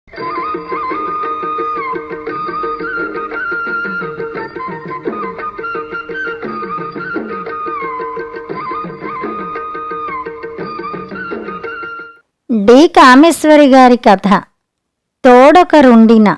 D Kameshwari గారి కథ. తోడొకరుండిన.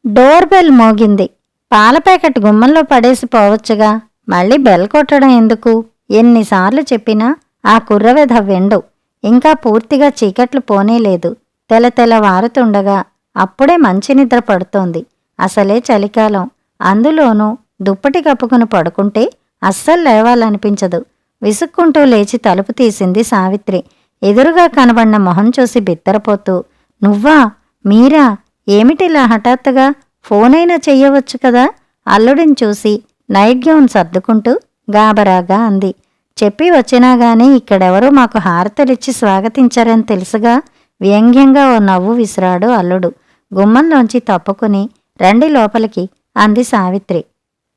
Door bell మోగింది. పాల ప్యాకెట్ గుమ్మంలో పడేసి పోవచ్చుగా, మళ్ళీ బెల్ కొట్టడం ఎందుకు? ఎన్నిసార్లు చెప్పినా ఆ కుర్రవెధ వెండు. ఇంకా పూర్తిగా చీకట్లు పోనేలేదు. తెలవారుతుండగా అప్పుడే మంచి నిద్ర పడుతోంది. అసలే చలికాలం. అందులోనూ దుప్పటి కప్పుకుని పడుకుంటే అస్సలు లేవాలనిపించదు. విసుక్కుంటూ లేచి తలుపు తీసింది సావిత్రి. ఎదురుగా కనబడిన మొహం చూసి బిత్తరపోతూ, నువ్వా? మీరా? ఏమిటిలా హఠాత్తుగా? ఫోనైనా చెయ్యవచ్చు కదా? అల్లుడిని చూసి నైట్ గౌన్ సర్దుకుంటూ గాబరాగా అంది. చెప్పి వచ్చినాగాని ఇక్కడెవరూ మాకు హారతలిచ్చి స్వాగతించారని తెలుసుగా. వ్యంగ్యంగా ఓ నవ్వు విసిరాడు అల్లుడు. గుమ్మంలోంచి తప్పుకుని రండి లోపలికి అంది సావిత్రి.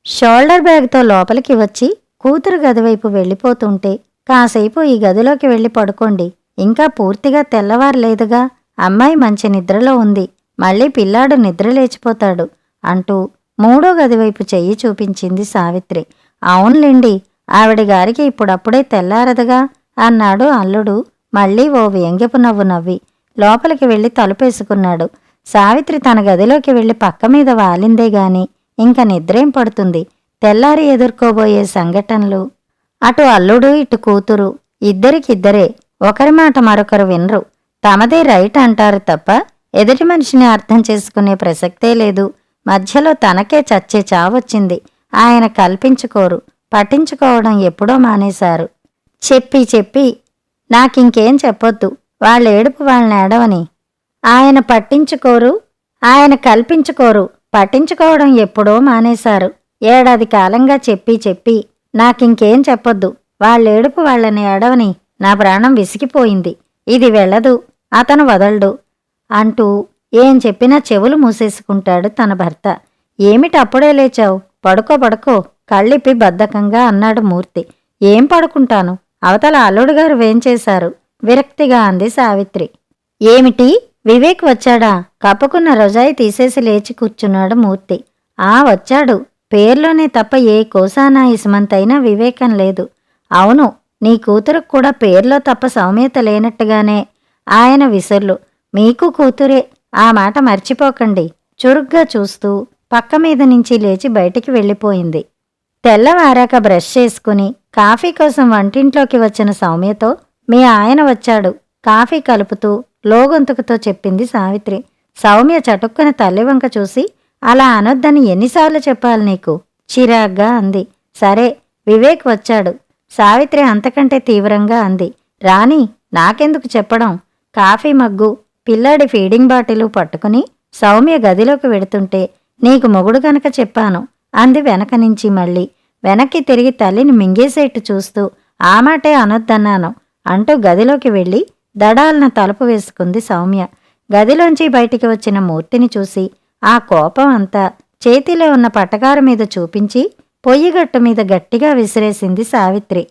షోల్డర్ బ్యాగ్తో లోపలికి వచ్చి కూతురు గదివైపు వెళ్ళిపోతుంటే, కాసేపు ఈ గదిలోకి వెళ్ళి పడుకోండి, ఇంకా పూర్తిగా తెల్లవారలేదుగా, అమ్మాయి మంచి నిద్రలో ఉంది, మళ్ళీ పిల్లాడు నిద్రలేచిపోతాడు అంటూ మూడో గదివైపు చెయ్యి చూపించింది సావిత్రి. అవునులేండి, ఆవిడగారికి ఇప్పుడప్పుడే తెల్లారదుగా అన్నాడు అల్లుడు మళ్ళీ ఓ వ్యంగ్యపు నవ్వు నవ్వి. లోపలికి వెళ్ళి తలుపేసుకున్నాడు. సావిత్రి తన గదిలోకి వెళ్ళి పక్క మీద వాలిందే గాని ఇంక నిద్రేం పడుతుంది? తెల్లారి ఎదుర్కోబోయే సంఘటనలు. అటు అల్లుడు ఇటు కూతురు ఇద్దరికిద్దరే. ఒకరి మాట మరొకరు వినరు. తమదే రైట్ అంటారు తప్ప ఎదుటి మనిషిని అర్థం చేసుకునే ప్రసక్తే లేదు. మధ్యలో తనకే చచ్చే చావొచ్చింది. ఆయన కల్పించుకోరు, పట్టించుకోవడం ఎప్పుడో మానేశారు. చెప్పి నాకింకేం చెప్పొద్దు, వాళ్ళ ఏడుపు వాళ్ళని ఏడవని. ఆయన పట్టించుకోరు, ఆయన కల్పించుకోరు, పట్టించుకోవడం ఎప్పుడో మానేశారు. ఏడాది కాలంగా చెప్పి నాకింకేం చెప్పొద్దు, వాళ్ళేడుపు వాళ్ళని ఏడవని. నా ప్రాణం విసిగిపోయింది. ఇది వెళ్ళదు, అతను వదలడు అంటూ ఏం చెప్పినా చెవులు మూసేసుకుంటాడు తన భర్త. ఏమిటప్పుడే లేచావు? పడుకో కళ్ళిప్పి బద్ధకంగా అన్నాడు మూర్తి. ఏం పడుకుంటాను, అవతల అల్లుడుగారు వేంచేశారు విరక్తిగా అంది సావిత్రి. ఏమిటి, వివేక్ వచ్చాడా? కప్పుకున్న రొజాయి తీసేసి లేచి కూర్చున్నాడు మూర్తి. వచ్చాడు. పేర్లోనే తప్ప ఏ కోసానా ఇసుమంతైనా వివేకం లేదు. అవును, నీ కూతురుకు కూడా పేర్లో తప్ప సౌమ్యత లేనట్టుగానే. ఆయన విసుర్లు. మీకు కూతురే, ఆ మాట మర్చిపోకండి. చురుగ్గా చూస్తూ పక్క మీద నుంచి లేచి బయటికి వెళ్ళిపోయింది. తెల్లవారాక బ్రష్ చేసుకుని కాఫీ కోసం వంటింట్లోకి వచ్చిన సౌమ్యతో, మీ ఆయన వచ్చాడు కాఫీ కలుపుతూ లోగొంతుకుతో చెప్పింది సావిత్రి. సౌమ్య చటుక్కున తల్లివంక చూసి, అలా అనొద్దని ఎన్నిసార్లు చెప్పాలి నీకు? చిరాగ్గా అంది. సరే, వివేక్ వచ్చాడు. సావిత్రి అంతకంటే తీవ్రంగా అంది. రాణి, నాకెందుకు చెప్పడం? కాఫీ మగ్గు, పిల్లాడి ఫీడింగ్ బాటిలు పట్టుకుని సౌమ్య గదిలోకి వెడుతుంటే, నీకు మొగుడు గనక చెప్పాను అంది వెనక నుంచి. మళ్ళీ వెనక్కి తిరిగి తల్లిని మింగేసేట్టు చూస్తూ, ఆ మాటే అనొద్దన్నాను అంటూ గదిలోకి వెళ్ళి దడాలన తలుపు వేసుకుంది సౌమ్య. గదిలోంచి బయటికి వచ్చిన మూర్తిని చూసి ఆ కోపం అంతా చేతిలో ఉన్న పటకారు మీద చూపించి పొయ్యిగట్టు మీద గట్టిగా విసిరేసింది సావిత్రి.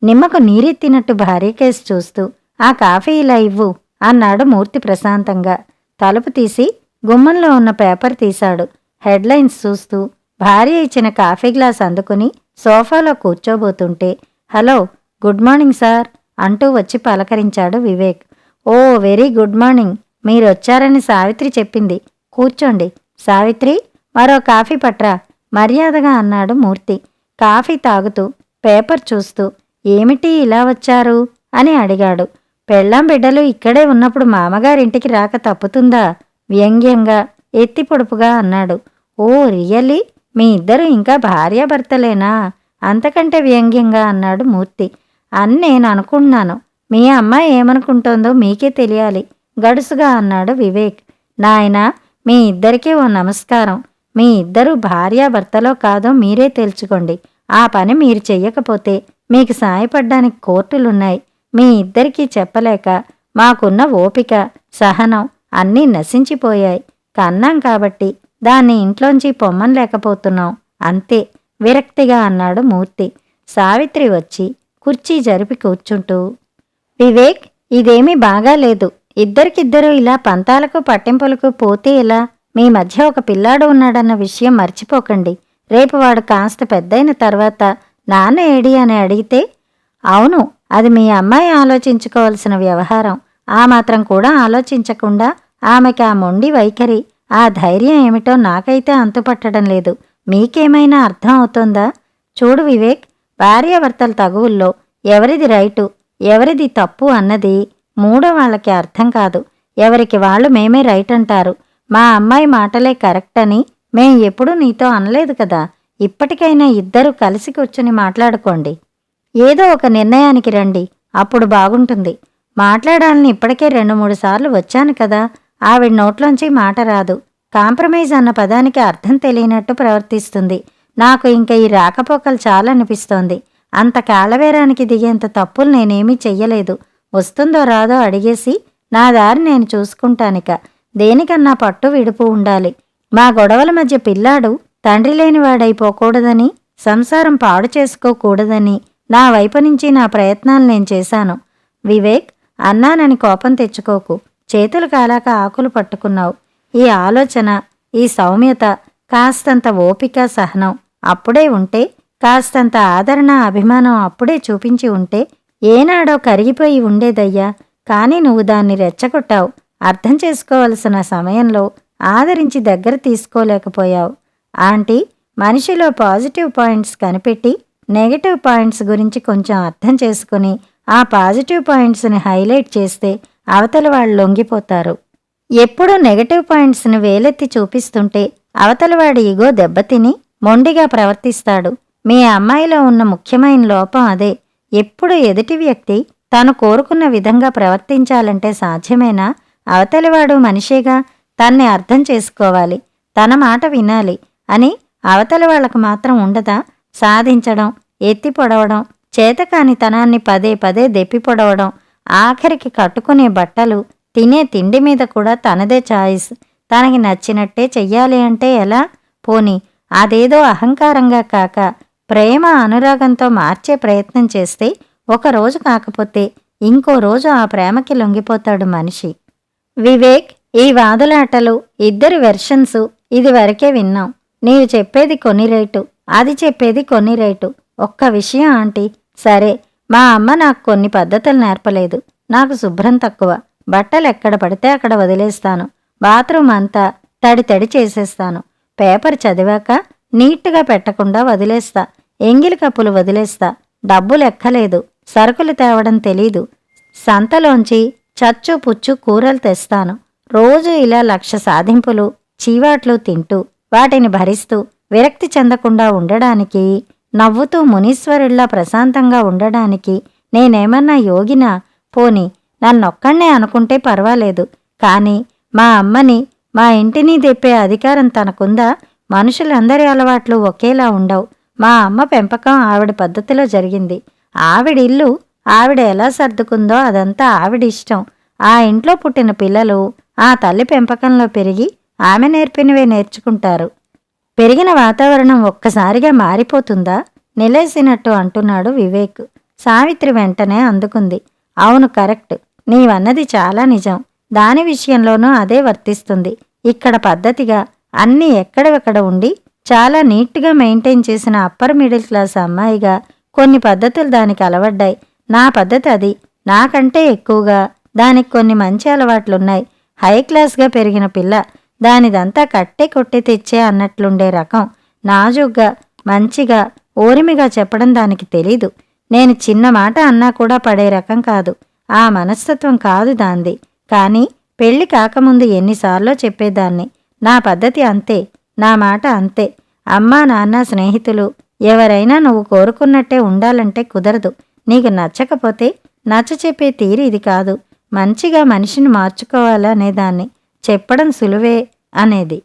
నిమ్మకు నీరెత్తినట్టు భార్యకేసి చూస్తూ, ఆ కాఫీ ఇలా ఇవ్వు అన్నాడు మూర్తి ప్రశాంతంగా. తలుపు తీసి గుమ్మంలో ఉన్న పేపర్ తీశాడు. హెడ్లైన్స్ చూస్తూ భార్య ఇచ్చిన కాఫీ గ్లాస్ అందుకుని సోఫాలో కూర్చోబోతుంటే, హలో, గుడ్ మార్నింగ్ సార్ అంటూ వచ్చి పలకరించాడు వివేక్. ఓ, వెరీ గుడ్ మార్నింగ్, మీరొచ్చారని సావిత్రి చెప్పింది. కూర్చోండి. సావిత్రి, మరో కాఫీ పట్రా మర్యాదగా అన్నాడు మూర్తి. కాఫీ తాగుతూ పేపర్ చూస్తూ, ఏమిటి ఇలా వచ్చారు అని అడిగాడు. పెళ్ళాం బిడ్డలు ఇక్కడే ఉన్నప్పుడు మామగారింటికి రాక తప్పుతుందా? వ్యంగ్యంగా ఎత్తి పొడుపుగా అన్నాడు. ఓ, రియల్లీ? మీ ఇద్దరు ఇంకా భార్యాభర్తలేనా? అంతకంటే వ్యంగ్యంగా అన్నాడు మూర్తి. అని నేను అనుకుంటున్నాను. మీ అమ్మాయి ఏమనుకుంటోందో మీకే తెలియాలి గడుసుగా అన్నాడు వివేక్. నాయనా, మీ ఇద్దరికీ ఓ నమస్కారం. మీ ఇద్దరు భార్యాభర్తలో కాదో మీరే తెలుసుకోండి. ఆ పని మీరు చెయ్యకపోతే మీకు సాయపడ్డానికి కోర్టులున్నాయి. మీ ఇద్దరికీ చెప్పలేక మాకున్న ఓపిక, సహనం అన్నీ నశించిపోయాయి. కన్నాం కాబట్టి దాన్ని ఇంట్లోంచి పొమ్మనలేకపోతున్నాం అంతే విరక్తిగా అన్నాడు మూర్తి. సావిత్రి వచ్చి కుర్చీ జరిపి కూర్చుంటూ, వివేక్, ఇదేమీ బాగాలేదు. ఇద్దరికిద్దరూ ఇలా పంతాలకు పట్టింపులకు పోతే ఎలా? మీ మధ్య ఒక పిల్లాడు ఉన్నాడన్న విషయం మర్చిపోకండి. రేపు వాడు కాస్త పెద్దయిన తర్వాత నాన్న ఏడి అని అడిగితే, అవును, అది మీ అమ్మాయి ఆలోచించుకోవలసిన వ్యవహారం. ఆ మాత్రం కూడా ఆలోచించకుండా ఆమెకి ఆ మొండి వైఖరి, ఆ ధైర్యం ఏమిటో నాకైతే అంతుపట్టడం లేదు. మీకేమైనా అర్థం అవుతోందా? చూడు వివేక్, భార్యాభర్తల తగువుల్లో ఎవరిది రైటు, ఎవరిది తప్పు అన్నది మూడో వాళ్ళకి అర్థం కాదు. ఎవరికి వాళ్ళు మేమే రైట్ అంటారు. మా అమ్మాయి మాటలే కరెక్ట్ అని మేం ఎప్పుడూ నీతో అనలేదు కదా. ఇప్పటికైనా ఇద్దరూ కలిసి కూర్చుని మాట్లాడుకోండి. ఏదో ఒక నిర్ణయానికి రండి, అప్పుడు బాగుంటుంది. మాట్లాడాలని ఇప్పటికే 2-3 సార్లు వచ్చాను కదా. ఆవిడ నోట్లోంచి మాట రాదు. కాంప్రమైజ్ అన్న పదానికి అర్థం తెలియనట్టు ప్రవర్తిస్తుంది. నాకు ఇంక ఈ రాకపోకలు చాలనిపిస్తోంది. అంత కాలవేరానికి దిగేంత తప్పులు నేనేమీ చెయ్యలేదు. వస్తుందో రాదో అడిగేసి నా దారి నేను చూసుకుంటానిక. దేనికన్నా పట్టు విడుపు ఉండాలి. మా గొడవల మధ్య పిల్లాడు తండ్రి లేనివాడైపోకూడదని, సంసారం పాడు చేసుకోకూడదని నా వైపు నుంచి నా ప్రయత్నాలు నేను చేశాను. వివేక్, అన్నానని కోపం తెచ్చుకోకు. చేతులు కాలాక ఆకులు పట్టుకున్నావు. ఈ ఆలోచన, ఈ సౌమ్యత, కాస్తంత ఓపిక, సహనం అప్పుడే ఉంటే, కాస్తంత ఆదరణ, అభిమానం అప్పుడే చూపించి ఉంటే ఏనాడో కరిగిపోయి ఉండేదయ్యా. కాని నువ్వు దాన్ని రెచ్చగొట్టావు. అర్థం చేసుకోవలసిన సమయంలో ఆదరించి దగ్గర తీసుకోలేకపోయావు. ఆంటీ, మనిషిలో పాజిటివ్ పాయింట్స్ కనిపెట్టి నెగటివ్ పాయింట్స్ గురించి కొంచెం అర్థం చేసుకుని ఆ పాజిటివ్ పాయింట్స్ని హైలైట్ చేస్తే అవతల వాళ్ళు లొంగిపోతారు. ఎప్పుడూ నెగటివ్ పాయింట్స్ని వేలెత్తి చూపిస్తుంటే అవతలవాడి ఈగో దెబ్బతిని మొండిగా ప్రవర్తిస్తాడు. మీ అమ్మాయిలో ఉన్న ముఖ్యమైన లోపం అదే. ఎప్పుడు ఎదుటి వ్యక్తి తాను కోరుకున్న విధంగా ప్రవర్తించాలంటే సాధ్యమేనా? అవతలివాడు మనిషేగా, తన్ని అర్థం చేసుకోవాలి, తన మాట వినాలి అని అవతలి వాళ్లకు మాత్రం ఉండదా? సాధించడం, ఎత్తి పొడవడం, చేతకానితనాన్ని పదే పదే దెప్పి పొడవడం, ఆఖరికి కట్టుకునే బట్టలు, తినే తిండి మీద కూడా తనదే చాయిస్. తనకి నచ్చినట్టే చెయ్యాలి అంటే ఎలా? పోని అదేదో అహంకారంగా కాక ప్రేమ, అనురాగంతో మార్చే ప్రయత్నం చేస్తే ఒకరోజు కాకపోతే ఇంకో రోజు ఆ ప్రేమకి లొంగిపోతాడు మనిషి. వివేక్, ఈ వాదులాటలు, ఇద్దరి వెర్షన్సు ఇదివరకే విన్నాం. నీవు చెప్పేది కొన్ని రేటు, అది చెప్పేది కొన్ని రేటు. ఒక్క విషయం ఆంటీ, సరే, మా అమ్మ నాకు కొన్ని పద్ధతులు నేర్పలేదు. నాకు శుభ్రం తక్కువ. బట్టలు ఎక్కడ పడితే అక్కడ వదిలేస్తాను. బాత్రూమ్ అంతా తడి తడి చేసేస్తాను. పేపర్ చదివాక నీట్గా పెట్టకుండా వదిలేస్తా. ఎంగిలి కప్పులు వదిలేస్తా. డబ్బు లెక్కలేదు. సరుకులు తేవడం తెలీదు. సంతలోంచి చచ్చు పుచ్చు కూరలు తెస్తాను. రోజు ఇలా 1,00,000 సాధింపులు, చీవాట్లు తింటూ వాటిని భరిస్తూ విరక్తి చెందకుండా ఉండడానికి, నవ్వుతూ మునీశ్వరుల్లా ప్రశాంతంగా ఉండడానికి నేనేమన్నా యోగినా? పోని నన్నొక్కడే అనుకుంటే పర్వాలేదు. కాని మా అమ్మని, మా ఇంటిని తెప్పే అధికారం తనకుందా? మనుషులందరి అలవాట్లు ఒకేలా ఉండవు. మా అమ్మ పెంపకం ఆవిడ పద్ధతిలో జరిగింది. ఆవిడిల్లు ఆవిడ ఎలా సర్దుకుందో అదంతా ఆవిడిష్టం. ఆ ఇంట్లో పుట్టిన పిల్లలు ఆ తల్లి పెంపకంలో పెరిగి ఆమె నేర్పినవే నేర్చుకుంటారు. పెరిగిన వాతావరణం ఒక్కసారిగా మారిపోతుందా? నిలేసినట్టు అంటున్నాడు వివేక్. సావిత్రి వెంటనే అందుకుంది. అవును, కరెక్ట్. నీవన్నది చాలా నిజం. దాని విషయంలోనూ అదే వర్తిస్తుంది. ఇక్కడ పద్ధతిగా అన్నీ ఎక్కడెక్కడ ఉండి చాలా నీట్గా మెయింటైన్ చేసిన అప్పర్ మిడిల్ క్లాస్ అమ్మాయిగా కొన్ని పద్ధతులు దానికి అలవడ్డాయి. నా పద్ధతి అది. నాకంటే ఎక్కువగా దానికి కొన్ని మంచి అలవాట్లున్నాయి. హై క్లాస్గా పెరిగిన పిల్ల. దానిదంతా కట్టే కొట్టి తెచ్చే అన్నట్లుండే రకం. నాజుగ్గా, మంచిగా, ఓరిమిగా చెప్పడం దానికి తెలీదు. నేను చిన్న మాట అన్నా కూడా పడే రకం కాదు. ఆ మనస్తత్వం కాదు దాంది. కానీ పెళ్లి కాకముందు ఎన్నిసార్లో చెప్పేదాన్ని. నా పద్ధతి అంతే, నా మాట అంతే. అమ్మా, నాన్న, స్నేహితులు ఎవరైనా నువ్వు కోరుకున్నట్టే ఉండాలంటే కుదరదు. నీకు నచ్చకపోతే నచ్చ చెప్పే తీరు ఇది కాదు. మంచిగా మనిషిని మార్చుకోవాలనేదాన్ని. చెప్పడం సులువే అనేది.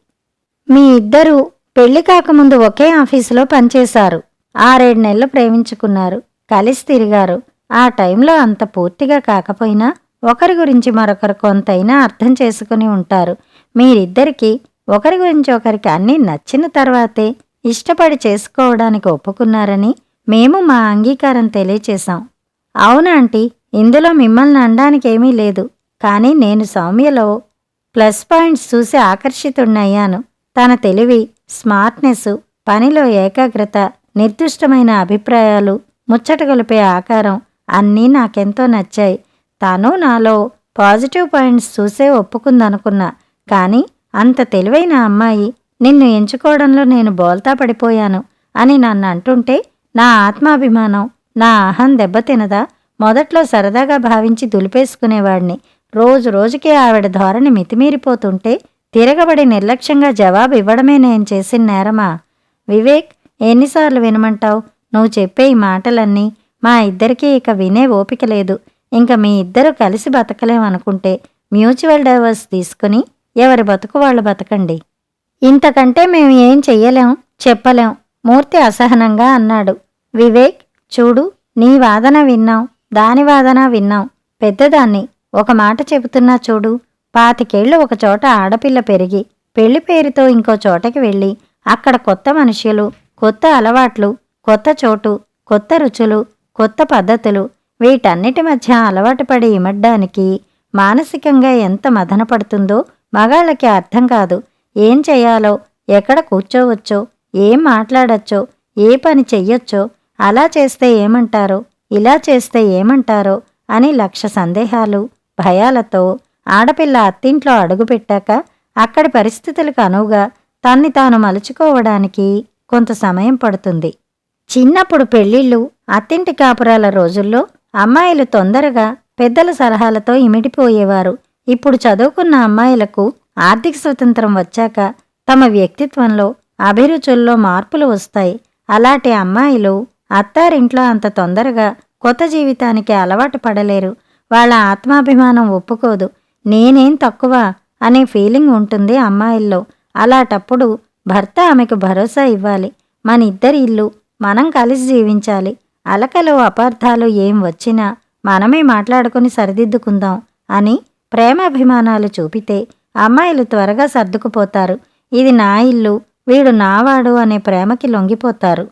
మీ ఇద్దరూ పెళ్లి కాకముందు ఒకే ఆఫీసులో పనిచేశారు. 6-7 నెలలు ప్రేమించుకున్నారు. కలిసి తిరిగారు. ఆ టైంలో అంత పూర్తిగా కాకపోయినా ఒకరి గురించి మరొకరు కొంతైనా అర్థం చేసుకుని ఉంటారు. మీరిద్దరికీ ఒకరి గురించి ఒకరికి అన్నీ నచ్చిన తర్వాతే ఇష్టపడి చేసుకోవడానికి ఒప్పుకున్నారని మేము మా అంగీకారం తెలియచేశాం. అవునాంటీ, ఇందులో మిమ్మల్ని అనడానికేమీ లేదు. కానీ నేను సౌమ్యలో ప్లస్ పాయింట్స్ చూసి ఆకర్షితుణ్ణయ్యాను. తన తెలివి, స్మార్ట్నెస్, పనిలో ఏకాగ్రత, నిర్దిష్టమైన అభిప్రాయాలు, ముచ్చటగొలిపే ఆకారం అన్నీ నాకెంతో నచ్చాయి. తను నాలో పాజిటివ్ పాయింట్స్ చూసే ఒప్పుకుందనుకున్నా. కానీ అంత తెలివైన అమ్మాయి నిన్ను ఎంచుకోవడంలో నేను బోల్తా పడిపోయాను అని నన్ను అంటుంటే నా ఆత్మాభిమానం, నా అహం దెబ్బతినదా? మొదట్లో సరదాగా భావించి దులిపేసుకునేవాడిని. రోజు రోజుకి ఆవిడ ధోరణి మితిమీరిపోతుంటే తిరగబడి నిర్లక్ష్యంగా జవాబు ఇవ్వడమే నేను చేసిన నేరమా? వివేక్, ఎన్నిసార్లు వినమంటావు? నువ్వు చెప్పే ఈ మాటలన్నీ మా ఇద్దరికీ ఇక వినే ఓపిక లేదు. ఇంక మీ ఇద్దరూ కలిసి బతకలేమనుకుంటే మ్యూచువల్ డైవర్స్ తీసుకుని ఎవరి బతుకు వాళ్ళు బతకండి. ఇంతకంటే మేము ఏం చెయ్యలేం, చెప్పలేం మూర్తి అసహనంగా అన్నాడు. వివేక్, చూడు, నీ వాదన విన్నాం, దాని వాదన విన్నాం. పెద్దదాన్ని ఒక మాట చెబుతున్నా చూడు. 25 ఏళ్లు ఒకచోట ఆడపిల్ల పెరిగి పెళ్లి పేరుతో ఇంకో చోటకి వెళ్ళి అక్కడ కొత్త మనుష్యులు, కొత్త అలవాట్లు, కొత్త చోటు, కొత్త రుచులు, కొత్త పద్ధతులు, వీటన్నిటి మధ్య అలవాటు పడి ఇమడ్డానికి మానసికంగా ఎంత మదన పడుతుందో మగాళ్ళకి అర్థం కాదు. ఏం చెయ్యాలో, ఎక్కడ కూర్చోవచ్చో, ఏం మాట్లాడచ్చో, ఏ పని చెయ్యొచ్చో, అలా చేస్తే ఏమంటారో, ఇలా చేస్తే ఏమంటారో అని 1,00,000 సందేహాలు, భయాలతో ఆడపిల్ల అత్తింట్లో అడుగుపెట్టాక అక్కడి పరిస్థితులకు అనువుగా తన్ని తాను మలుచుకోవడానికి కొంత సమయం పడుతుంది. చిన్నప్పుడు పెళ్ళిళ్ళు, అత్తింటి కాపురాల రోజుల్లో అమ్మాయిలు తొందరగా పెద్దల సలహాలతో ఇమిడిపోయేవారు. ఇప్పుడు చదువుకున్న అమ్మాయిలకు ఆర్థిక స్వతంత్రం వచ్చాక తమ వ్యక్తిత్వంలో, అభిరుచుల్లో మార్పులు వస్తాయి. అలాంటి అమ్మాయిలు అత్తారింట్లో అంత తొందరగా కొత్త జీవితానికి అలవాటు పడలేరు. వాళ్ళ ఆత్మాభిమానం ఒప్పుకోదు. నేనేం తక్కువ అనే ఫీలింగ్ ఉంటుంది అమ్మాయిల్లో. అలాంటప్పుడు భర్త ఆమెకు భరోసా ఇవ్వాలి. మన ఇద్దరి ఇల్లు, మనం కలిసి జీవించాలి. అలకలు, అపార్థాలు ఏం వచ్చినా మనమే మాట్లాడుకుని సరిదిద్దుకుందాం అని ప్రేమాభిమానాలు చూపితే అమ్మాయిలు త్వరగా సర్దుకుపోతారు. ఇది నా ఇల్లు, వీడు నావాడు అనే ప్రేమకి లొంగిపోతారు.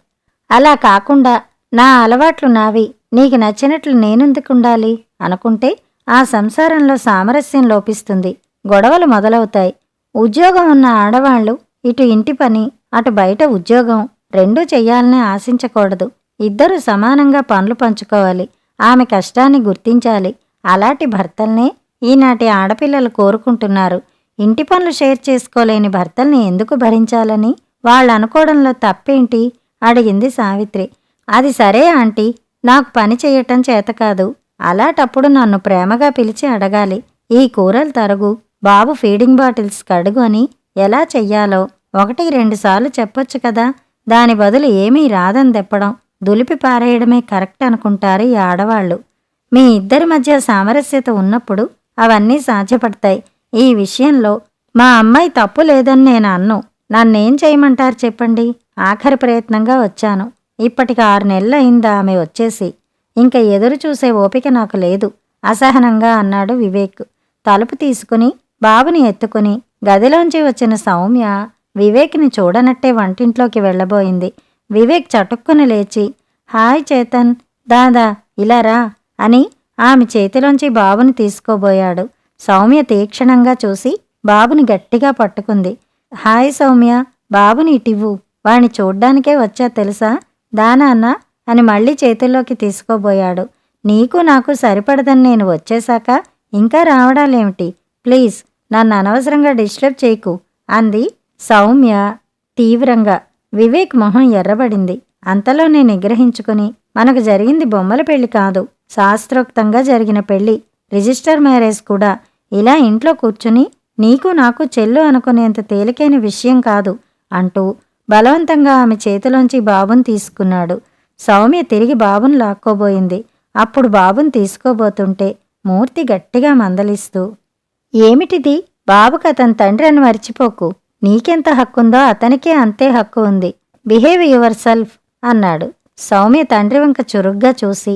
అలా కాకుండా నా అలవాట్లు నావి, నీకు నచ్చినట్లు నేనెందుకుండాలి అనుకుంటే ఆ సంసారంలో సామరస్యం లోపిస్తుంది. గొడవలు మొదలవుతాయి. ఉద్యోగం ఉన్న ఆడవాళ్లు ఇటు ఇంటి పని, అటు బయట ఉద్యోగం రెండూ చెయ్యాలని ఆశించకూడదు. ఇద్దరూ సమానంగా పనులు పంచుకోవాలి. ఆమె కష్టాన్ని గుర్తించాలి. అలాంటి భర్తల్నే ఈనాటి ఆడపిల్లలు కోరుకుంటున్నారు. ఇంటి పనులు షేర్ చేసుకోలేని భర్తల్ని ఎందుకు భరించాలని వాళ్ళనుకోవడంలో తప్పేంటి అడిగింది సావిత్రి. అది సరే ఆంటీ, నాకు పని చెయ్యటం చేతకాదు. అలాటప్పుడు నన్ను ప్రేమగా పిలిచి అడగాలి. ఈ కూరలు తరుగు, బాబు ఫీడింగ్ బాటిల్స్ కడుగు అని ఎలా చెయ్యాలో 1-2 సార్లు చెప్పొచ్చు కదా. దాని బదులు ఏమీ రాదని తెప్పడం, దులిపి పారేయడమే కరెక్ట్ అనుకుంటారు ఈ ఆడవాళ్లు. మీ ఇద్దరి మధ్య సామరస్యత ఉన్నప్పుడు అవన్నీ సాధ్యపడతాయి. ఈ విషయంలో మా అమ్మాయి తప్పు లేదని నేను అన్ను. నన్నేం చేయమంటారు చెప్పండి? ఆఖరి ప్రయత్నంగా వచ్చాను. ఇప్పటికి 6 నెలలయిందా ఆమె వచ్చేసి. ఇంక ఎదురు చూసే ఓపిక నాకు లేదు అసహనంగా అన్నాడు వివేక్. తలుపు తీసుకుని బాబుని ఎత్తుకుని గదిలోంచి వచ్చిన సౌమ్య వివేక్ని చూడనట్టే వంటింట్లోకి వెళ్లబోయింది. వివేక్ చటుక్కుని లేచి, హాయ్ చేతన్, దాదా ఇలా రా అని ఆమె చేతిలోంచి బాబుని తీసుకోబోయాడు. సౌమ్య తీక్షణంగా చూసి బాబుని గట్టిగా పట్టుకుంది. హాయ్ సౌమ్య, బాబుని ఇటివ్వు, వాణ్ణి చూడ్డానికే వచ్చా తెలుసా, దానాన్న అని మళ్ళీ చేతుల్లోకి తీసుకోబోయాడు. నీకు నాకు సరిపడదని నేను వచ్చేశాక ఇంకా రావడాలేమిటి? ప్లీజ్ నన్ను అనవసరంగా డిస్టర్బ్ చేయకు అంది సౌమ్య తీవ్రంగా. వివేక్ మొహం ఎర్రబడింది. అంతలోనే నిగ్రహించుకుని, మనకు జరిగింది బొమ్మల పెళ్లి కాదు, శాస్త్రోక్తంగా జరిగిన పెళ్లి, రిజిస్టర్ మ్యారేజ్ కూడా. ఇలా ఇంట్లో కూర్చుని నీకు నాకు చెల్లు అనుకునేంత తేలికైన విషయం కాదు అంటూ బలవంతంగా ఆమె చేతిలోంచి బాబుని తీసుకున్నాడు. సౌమ్య తిరిగి బాబుని లాక్కోబోయింది. అప్పుడు బాబుని తీసుకోబోతుంటే మూర్తి గట్టిగా మందలిస్తూ, ఏమిటిది? బాబుకు అతని తండ్రి అని మర్చిపోకు. నీకెంత హక్కుందో అతనికే అంతే హక్కు ఉంది. బిహేవ్ యువర్ సెల్ఫ్ అన్నాడు. సౌమ్య తండ్రి వంక చురుగ్గా చూసి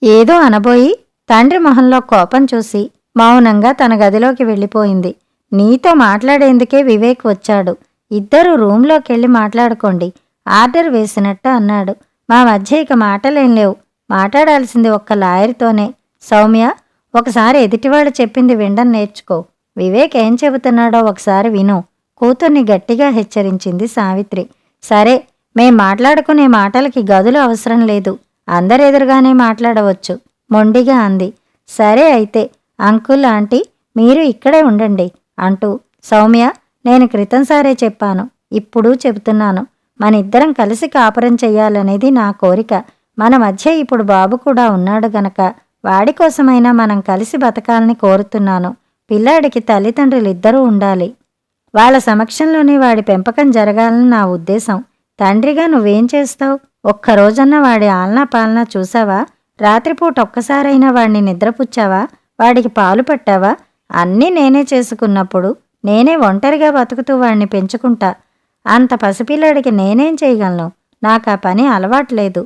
ఏదో అనబోయి తండ్రి మొహంలో కోపం చూసి మౌనంగా తన గదిలోకి వెళ్ళిపోయింది. నీతో మాట్లాడేందుకే వివేక్ వచ్చాడు. ఇద్దరూ రూంలోకెళ్ళి మాట్లాడుకోండి ఆర్డర్ వేసినట్టు అన్నాడు. మా మధ్య ఇక మాటలేం లేవు. మాట్లాడాల్సింది ఒక్క లాయర్తోనే. సౌమ్య, ఒకసారి ఎదుటివాడు చెప్పింది వినడం నేర్చుకో. వివేక్ ఏం చెబుతున్నాడో ఒకసారి విను, కూతుర్ని గట్టిగా హెచ్చరించింది సావిత్రి. సరే, మేం మాట్లాడుకునే మాటలకి గదులు అవసరం లేదు, అందరెదురుగానే మాట్లాడవచ్చు మొండిగా అంది. సరే అయితే, అంకుల్ ఆంటీ మీరు ఇక్కడే ఉండండి అంటూ, సౌమ్య నేను క్రితంసారే చెప్పాను, ఇప్పుడు చెబుతున్నాను, మనిద్దరం కలిసి కాపురం చెయ్యాలనేది నా కోరిక. మన మధ్య ఇప్పుడు బాబు కూడా ఉన్నాడు గనక వాడి కోసమైనా మనం కలిసి బతకాలని కోరుతున్నాను. పిల్లాడికి తల్లిదండ్రులిద్దరూ ఉండాలి. వాళ్ళ సమక్షంలోనే వాడి పెంపకం జరగాలని నా ఉద్దేశం. తండ్రిగా నువ్వేం చేస్తావు? ఒక్కరోజన్నా వాడి ఆలనా పాలనా చూసావా? రాత్రిపూట ఒక్కసారైనా వాడిని నిద్రపుచ్చావా? వాడికి పాలు పట్టావా? అన్నీ నేనే చేసుకున్నప్పుడు నేనే ఒంటరిగా బతుకుతూ వాడిని పెంచుకుంటా. అంత పసిపిల్లాడికి నేనేం చేయగలను? నాకా పని అలవాట్లేదు.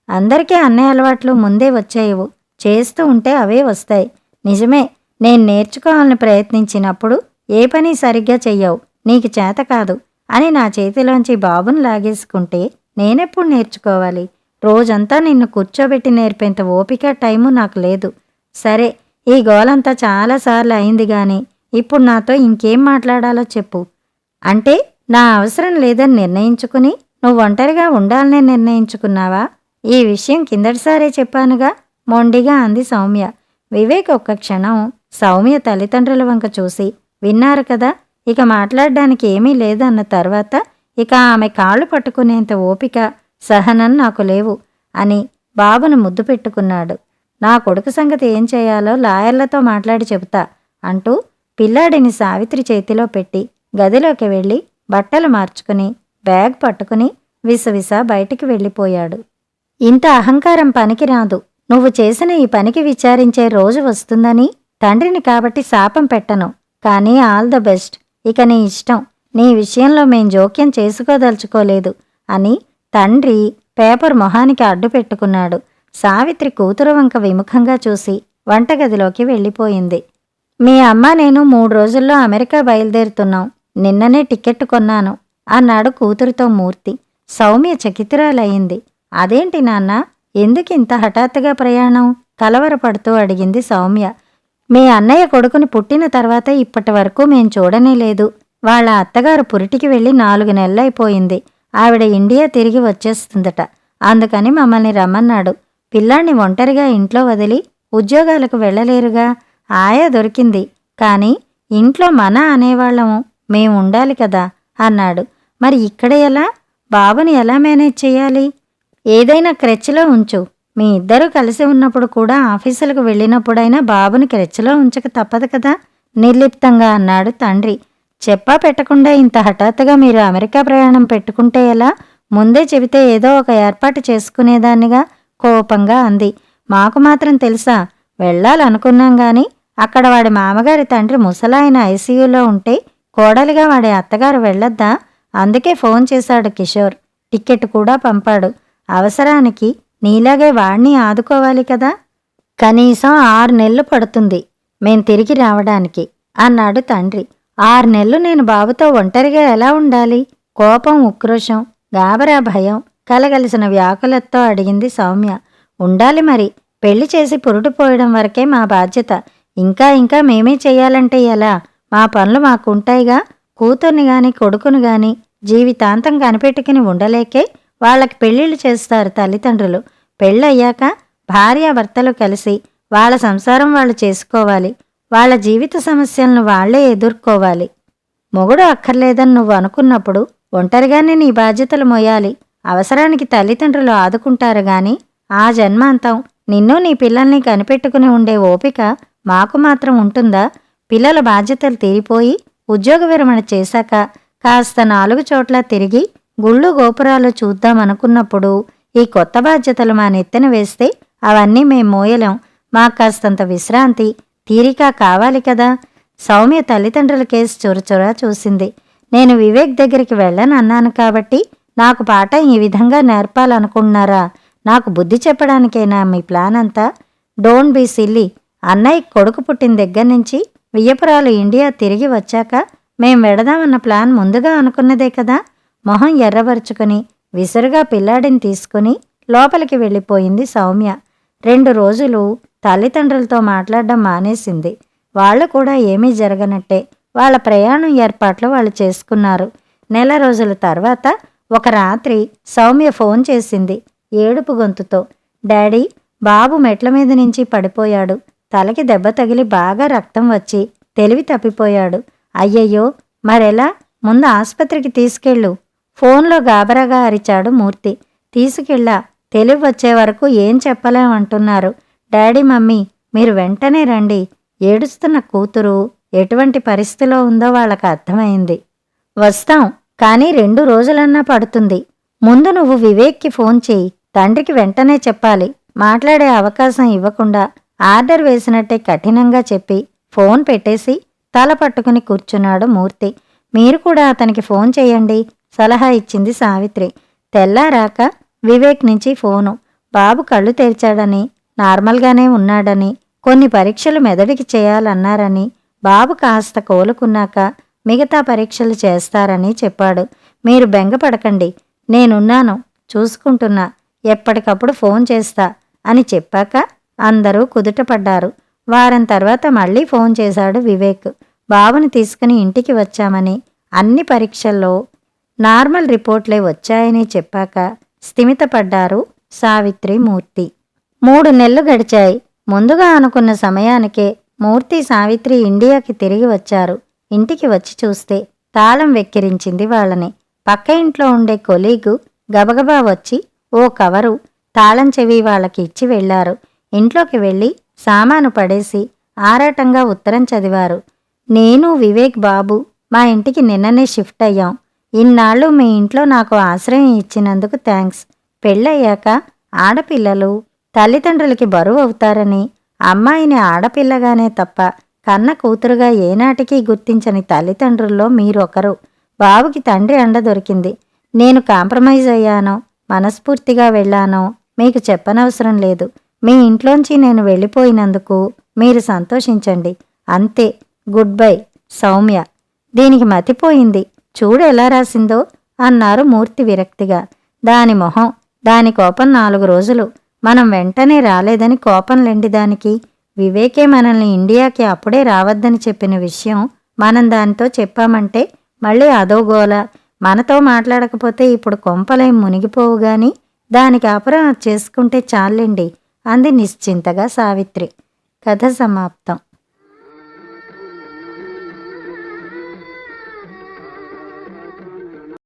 అందరికీ అన్ని అలవాట్లు ముందే వచ్చేయవు, చేస్తూ ఉంటే అవే వస్తాయి. నిజమే, నేను నేర్చుకోవాలని ప్రయత్నించినప్పుడు ఏ పని సరిగ్గా చెయ్యవు, నీకు చేత కాదు అని నా చేతిలోంచి బాబుని లాగేసుకుంటే నేనెప్పుడు నేర్చుకోవాలి? రోజంతా నిన్ను కూర్చోబెట్టి నేర్పేంత ఓపిక టైము నాకు లేదు. సరే, ఈ గోలంతా చాలాసార్లు అయింది గాని ఇప్పుడు నాతో ఇంకేం మాట్లాడాలో చెప్పు. అంటే నా అవసరం లేదని నిర్ణయించుకుని నువ్వు ఒంటరిగా ఉండాలనే నిర్ణయించుకున్నావా? ఈ విషయం కిందటిసారే చెప్పానుగా మొండిగా అంది సౌమ్య. వివేక్ ఒక్క క్షణం సౌమ్య తల్లిదండ్రుల వంక చూసి, విన్నారు కదా, ఇక మాట్లాడడానికి ఏమీ లేదన్న తర్వాత ఇక ఆమె కాళ్ళు పట్టుకునేంత ఓపిక సహనం నాకు లేవు అని బాబును ముద్దు పెట్టుకున్నాడు. నా కొడుకు సంగతి ఏం చేయాలో లాయర్లతో మాట్లాడి చెబుతా అంటూ పిల్లాడిని సావిత్రి చేతిలో పెట్టి గదిలోకి వెళ్ళి బట్టలు మార్చుకుని బ్యాగ్ పట్టుకుని విసవిస బయటికి వెళ్ళిపోయాడు. ఇంత అహంకారం పనికిరాదు. నువ్వు చేసిన ఈ పనికి విచారించే రోజు వస్తుందని తండ్రిని కాబట్టి శాపం పెట్టను, కానీ ఆల్ ద బెస్ట్. ఇక నీ ఇష్టం, నీ విషయంలో మేం జోక్యం చేసుకోదలుచుకోలేదు అని తండ్రి పేపర్ మొహానికి అడ్డు పెట్టుకున్నాడు. సావిత్రి కూతురు వంక విముఖంగా చూసి వంటగదిలోకి వెళ్ళిపోయింది. మీ అమ్మ నేను 3 రోజుల్లో అమెరికా బయలుదేరుతున్నాం, నిన్ననే టికెట్ కొన్నాను అన్నాడు కూతురుతో మూర్తి. సౌమ్య చకితురాలయ్యింది. అదేంటి నాన్న, ఎందుకింత హఠాత్తుగా ప్రయాణం? కలవరపడుతూ అడిగింది సౌమ్య. మీ అన్నయ్య కొడుకుని పుట్టిన తర్వాత ఇప్పటి వరకు మేం చూడనే లేదు. వాళ్ళ అత్తగారు పురిటికి వెళ్ళి 4 నెలలైపోయింది. ఆవిడ ఇండియా తిరిగి వచ్చేస్తుందట. అందుకని మమ్మల్ని రమ్మన్నాడు. పిల్లాన్ని ఒంటరిగా ఇంట్లో వదిలి ఉద్యోగాలకు వెళ్ళలేరుగా. ఆయా దొరికింది, కానీ ఇంట్లో మన అనేవాళ్ళము మేం ఉండాలి కదా అన్నాడు. మరి ఇక్కడ ఎలా? బాబుని ఎలా మేనేజ్ చెయ్యాలి? ఏదైనా క్రెచ్లో ఉంచు. మీ ఇద్దరూ కలిసి ఉన్నప్పుడు కూడా ఆఫీసులకు వెళ్ళినప్పుడైనా బాబుని క్రెచ్లో ఉంచక తప్పదు కదా నిర్లిప్తంగా అన్నాడు తండ్రి. చెప్పా పెట్టకుండా ఇంత హఠాత్తుగా మీరు అమెరికా ప్రయాణం పెట్టుకుంటే ఎలా? ముందే చెబితే ఏదో ఒక ఏర్పాటు చేసుకునేదాన్నిగా కోపంగా అంది. మాకు మాత్రం తెలుసా? వెళ్ళాలనుకున్నాం గాని అక్కడ వాడి మామగారి తండ్రి ముసలాయన ఐసీయూలో ఉంటే కోడలిగా వాడి అత్తగారు వెళ్ళొద్దా? అందుకే ఫోన్ చేశాడు కిషోర్. టిక్కెట్ కూడా పంపాడు. అవసరానికి నీలాగే వాణ్ణి ఆదుకోవాలి కదా. కనీసం 6 నెలలు పడుతుంది మేం తిరిగి రావడానికి అన్నాడు తండ్రి. 6 నెలలు నేను బాబుతో ఒంటరిగా ఎలా ఉండాలి? కోపం, ఉక్రోషం, గాబరా భయం కలగలిసిన వ్యాకులతో అడిగింది సౌమ్య. ఉండాలి మరి. పెళ్లి చేసి పురుడు పోయడం వరకే మా బాధ్యత. ఇంకా ఇంకా మేమే చెయ్యాలంటే ఎలా? మా పనులు మాకుంటాయిగా. కూతుర్ని గాని కొడుకుని గాని జీవితాంతం కనిపెట్టుకుని ఉండలేకే వాళ్ళకి పెళ్ళిళ్ళు చేస్తారు తల్లిదండ్రులు. పెళ్ళయ్యాక భార్యాభర్తలు కలిసి వాళ్ళ సంసారం వాళ్ళు చేసుకోవాలి. వాళ్ళ జీవిత సమస్యలను వాళ్లే ఎదుర్కోవాలి. మొగుడు అక్కర్లేదని నువ్వు అనుకున్నప్పుడు ఒంటరిగానే నీ బాధ్యతలు మోయాలి. అవసరానికి తల్లిదండ్రులు ఆదుకుంటారు గాని ఆ జన్మాంతం నిన్ను నీ పిల్లల్ని కనిపెట్టుకుని ఉండే ఓపిక మాకు మాత్రం ఉంటుందా? పిల్లల బాధ్యతలు తీరిపోయి ఉద్యోగ విరమణ చేశాక కాస్త 4 చోట్ల తిరిగి గుళ్ళు గోపురాలు చూద్దామనుకున్నప్పుడు ఈ కొత్త బాధ్యతలు మా నెత్తిన వేస్తే అవన్నీ మేం మోయలేం. మాకు కాస్తంత విశ్రాంతి, తీరిక కావాలి కదా. సౌమ్య తల్లిదండ్రుల కేసు చొరచొరా చూసింది. నేను వివేక్ దగ్గరికి వెళ్ళను అన్నాను కాబట్టి నాకు పాఠం ఈ విధంగా నేర్పాలనుకుంటున్నారా? నాకు బుద్ధి చెప్పడానికేనా మీ ప్లాన్ అంతా? Don't be silly. అన్నయ్య కొడుకు పుట్టిన దగ్గర నుంచి వియ్యపురాలు ఇండియా తిరిగి వచ్చాక మేం వెడదామన్న ప్లాన్ ముందుగా అనుకున్నదే కదా. మొహం ఎర్రబరుచుకుని విసురుగా పిల్లాడిని తీసుకుని లోపలికి వెళ్ళిపోయింది సౌమ్య. 2 రోజులు తల్లిదండ్రులతో మాట్లాడడం మానేసింది. వాళ్ళు కూడా ఏమీ జరగనట్టే వాళ్ళ ప్రయాణం ఏర్పాట్లు వాళ్ళు చేసుకున్నారు. నెల రోజుల తర్వాత ఒక రాత్రి సౌమ్య ఫోన్ చేసింది ఏడుపు గొంతుతో. డాడీ, బాబు మెట్ల మీద నుంచి పడిపోయాడు. తలకి దెబ్బ తగిలి బాగా రక్తం వచ్చి తెలివి తప్పిపోయాడు. అయ్యయ్యో, మరెలా? ముందు ఆస్పత్రికి తీసుకెళ్ళు. ఫోన్లో గాబరాగా అరిచాడు మూర్తి. తీసుకెళ్ళా, తెలివి వచ్చే వరకు ఏం చెప్పలేమంటున్నారు. డాడీ, మమ్మీ, మీరు వెంటనే రండి. ఏడుస్తున్న కూతురు ఎటువంటి పరిస్థితిలో ఉందో వాళ్ళకి అర్థమైంది. వస్తాం, కానీ 2 రోజులన్నా పడుతుంది. ముందు నువ్వు వివేక్కి ఫోన్ చేయి. తండ్రికి వెంటనే చెప్పాలి. మాట్లాడే అవకాశం ఇవ్వకుండా ఆర్డర్ వేసినట్టే కఠినంగా చెప్పి ఫోన్ పెట్టేసి తల పట్టుకుని కూర్చున్నాడు మూర్తి. మీరు కూడా అతనికి ఫోన్ చేయండి, సలహా ఇచ్చింది సావిత్రి. తెల్లారాక వివేక్ నుంచి ఫోను. బాబు కళ్ళు తెరిచాడని, నార్మల్గానే ఉన్నాడని, కొన్ని పరీక్షలు మెదడుకి చేయాలన్నారని, బాబు కాస్త కోలుకున్నాక మిగతా పరీక్షలు చేస్తారని చెప్పాడు. మీరు బెంగపడకండి, నేనున్నాను, చూసుకుంటున్నా, ఎప్పటికప్పుడు ఫోన్ చేస్తా అని చెప్పాక అందరూ కుదుటపడ్డారు. వారం తర్వాత మళ్ళీ ఫోన్ చేశాడు వివేక్. బాబుని తీసుకుని ఇంటికి వచ్చామని, అన్ని పరీక్షల్లో నార్మల్ రిపోర్ట్లే వచ్చాయని చెప్పాక స్థిమితపడ్డారు సావిత్రి, మూర్తి. 3 నెలలు గడిచాయి. ముందుగా అనుకున్న సమయానికే మూర్తి, సావిత్రి ఇండియాకి తిరిగి వచ్చారు. ఇంటికి వచ్చి చూస్తే తాళం వెక్కిరించింది వాళ్ళని. పక్క ఇంట్లో ఉండే కొలీగు గబగబా వచ్చి ఓ కవరు, తాళం చెవి వాళ్ళకి ఇచ్చి వెళ్లారు. ఇంట్లోకి వెళ్ళి సామాను పడేసి ఆరాటంగా ఉత్తరం చదివారు. నేను, వివేక్ బాబు మా ఇంటికి నిన్ననే షిఫ్ట్ అయ్యాం. ఇన్నాళ్ళు మీ ఇంట్లో నాకు ఆశ్రయం ఇచ్చినందుకు థ్యాంక్స్. పెళ్ళయ్యాక ఆడపిల్లలు తల్లిదండ్రులకి బరువు అవుతారని, అమ్మాయిని ఆడపిల్లగానే తప్ప కన్న కూతురుగా ఏనాటికి గుర్తించని తల్లిదండ్రుల్లో మీరొకరు. బాబుకి తండ్రి అండ దొరికింది. నేను కాంప్రమైజ్ అయ్యానో, మనస్ఫూర్తిగా వెళ్ళానో మీకు చెప్పనవసరం లేదు. మీ ఇంట్లోంచి నేను వెళ్ళిపోయినందుకు మీరు సంతోషించండి. అంతే. Good bye, Soumya. దీనికి మతిపోయింది, చూడు ఎలా రాసిందో అన్నారు మూర్తి విరక్తిగా. దాని మొహం, దాని కోపం 4 రోజులు. మనం వెంటనే రాలేదని కోపంలేండి దానికి. వివేకే మనల్ని ఇండియాకి అప్పుడే రావద్దని చెప్పిన విషయం మనం దానితో చెప్పామంటే మళ్ళీ అదో గోల. మనతో మాట్లాడకపోతే ఇప్పుడు కొంపలేం మునిగిపోవు గాని దానికి అపరాధం చేసుకుంటే చాలండి అంది నిశ్చింతగా సావిత్రి. కథ సమాప్తం.